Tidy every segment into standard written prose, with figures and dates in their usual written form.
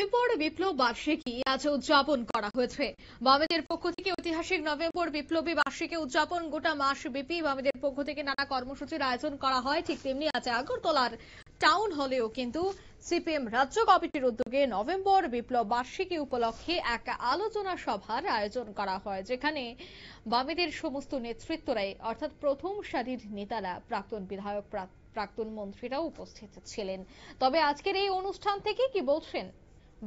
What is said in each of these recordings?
November বিপ্লব বার্ষিকী আজ উদযাপন করা হয়েছে। বামেদের পক্ষ থেকে ঐতিহাসিক নভেম্বর বিপ্লবী বার্ষিকী উদযাপন গোটা মাস ব্যাপী বামেদের পক্ষ থেকে নানা কর্মসূচির আয়োজন করা হয়। ঠিক তেমনি আজ আগরতলার টাউন হলেও কিন্তু সিপিএম রাজ্য কমিটির উদ্যোগে নভেম্বর বিপ্লব বার্ষিকী উপলক্ষে এক আলোচনা সভার আয়োজন করা হয়, যেখানে বামেদের সমস্ত নেতৃত্বরাই অর্থাৎ প্রথম সারির নেতারা, প্রাক্তন বিধায়ক, প্রাক্তন মন্ত্রীরাও উপস্থিত ছিলেন। তবে আজকের এই অনুষ্ঠান থেকে কি বলছেন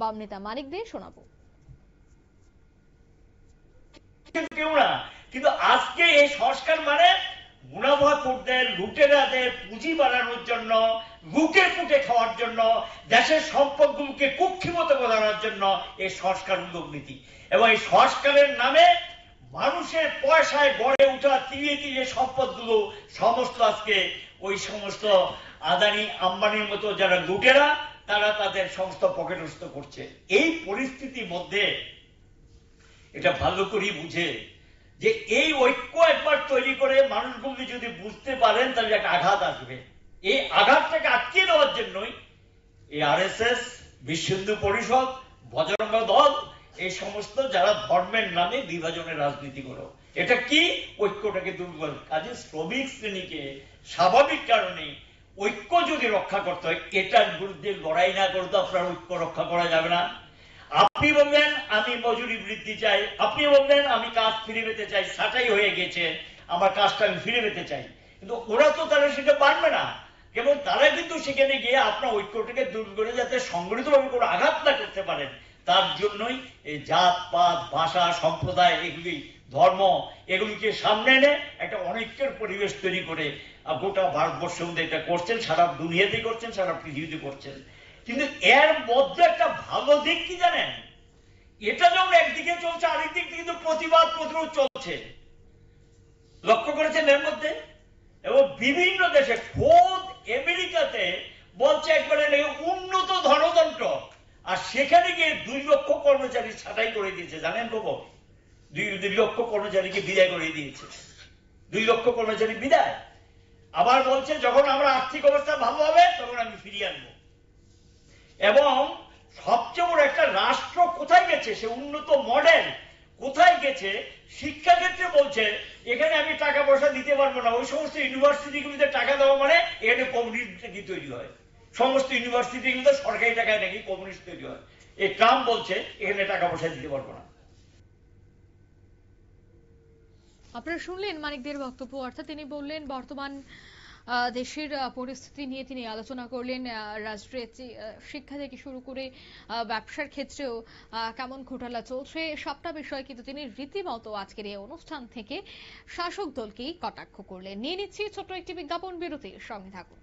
বাম নেতা মানিক দে শোনাবো। কিন্তু আজকে এই সংস্কার মানে মুনাফাখোরদের, লুটেরাদের পুঁজি বাড়ানোর জন্য, লুটে পুটে খাওয়ার জন্য, দেশের সম্পদগুলোকে কুক্ষিগত করার জন্য এই সংস্কারমূলক নীতি। এবং এই সংস্কারের নামে মানুষের পয়সায় গড়ে ওঠা তিরিয়ে তিরিয়ে সম্পদগুলো সমস্ত আজকে ওই সমস্ত আদানি আম্বানির মতো যারা লুটেরা, তারা তাদের সমস্ত পকেটস্থ করছে। এই পরিস্থিতির মধ্যে এটা ভালো করে বুঝে যে এই ঐক্য একবার তৈরি করে মানুষগুলো যদি বুঝতে পারেন তাহলে একটা আঘাত আসবে। এই আঘাতটাকে আটকে দেওয়ার জন্যই এই আরএসএস, বিশ্ব হিন্দু পরিষদ, বজরঙ্গ দল, এই সমস্ত যারা ধর্মের নামে বিভাজনের রাজনীতি করো, এটা কি ঐক্যটাকে দুর্বল। কাজে শ্রমিক শ্রেণীকে স্বাভাবিক কারণে ঐক্য যদি রক্ষা করতে হয়, এটার বিরুদ্ধে লড়াই না করতে আপনার ঐক্য রক্ষা করা যাবে না। আপনি বলবেন আমি মজুরি বৃদ্ধি চাই, আপনি বলবেন আমি কাজ ফিরে পেতে চাই, ছাঁটাই হয়ে গেছে, আমার কাজটা আমি ফিরে পেতে চাই, কিন্তু ওরা তো তারা সেটা পারবে না। কেবল তারা কিন্তু সেখানে গিয়ে আপনার ঐক্যটাকে দূর করে যাতে সংগঠিতভাবে কোনো আঘাত না করতে পারেন, তার জন্যই এই জাত পাত, ভাষা, সম্প্রদায়, এগুলি ধর্ম, এগুলিকে সামনে এনে একটা অনৈক্যের পরিবেশ তৈরি করে গোটা ভারতবর্ষের মধ্যে এটা করছেন, সারা দুনিয়াতেই করছেন, সারা পৃথিবীতে করছেন। কিন্তু এর মধ্যে একটা ভালো দিক কি জানেন, এটা যেমন একদিকে চলছে, আরেক দিক কিন্তু প্রতিবাদ প্রতিরোধ চলছে। লক্ষ্য করেছেন এর মধ্যে? এবং বিভিন্ন দেশে, খোদ আমেরিকাতে বলছে একবারে উন্নত ধনতন্ত্র, আর সেখানে গিয়ে 2 লক্ষ কর্মচারী ছাঁটাই করে দিয়েছে। জানেন খবর? 2 লক্ষ কর্মচারীকে বিদায় করে দিয়েছে। 2 লক্ষ কর্মচারী বিদায়। আবার বলছে যখন আমরা আর্থিক অবস্থা ভালো হবে তখন আমি ফিরিয়ে আনবো। এবং সবচেয়ে বড় একটা রাষ্ট্র কোথায় গেছে, সে উন্নত মডেল কোথায় গেছে, শিক্ষা ক্ষেত্রে বলছে এখানে আমি টাকা পয়সা দিতে পারবো না। ওই সমস্ত ইউনিভার্সিটিগুলিতে টাকা দেওয়া মানে এখানে কমিউনিস্ট নাকি তৈরি হয়। সমস্ত ইউনিভার্সিটিগুলো সরকারি টাকায় নাকি কমিউনিস্ট তৈরি হয়। এই ট্রাম্প বলছে এখানে টাকা পয়সা দিতে পারবো না। আপনারা শুনলেন মানিক দের বক্তব্য। অর্থাৎ তিনি বললেন বর্তমান দেশের পরিস্থিতি নিয়ে তিনি আলোচনা করলেন। রাষ্ট্রের শিক্ষা থেকে শুরু করে ব্যবসার ক্ষেত্রেও কেমন ঘোটালা চলছে, সবটা বিষয় কিন্তু তিনি রীতিমতো আজকের এই অনুষ্ঠান থেকে শাসক দলকেই কটাক্ষ করলেন। নিয়ে নিচ্ছি ছোট্ট একটি বিজ্ঞাপন বিরতি, সঙ্গে থাকুন।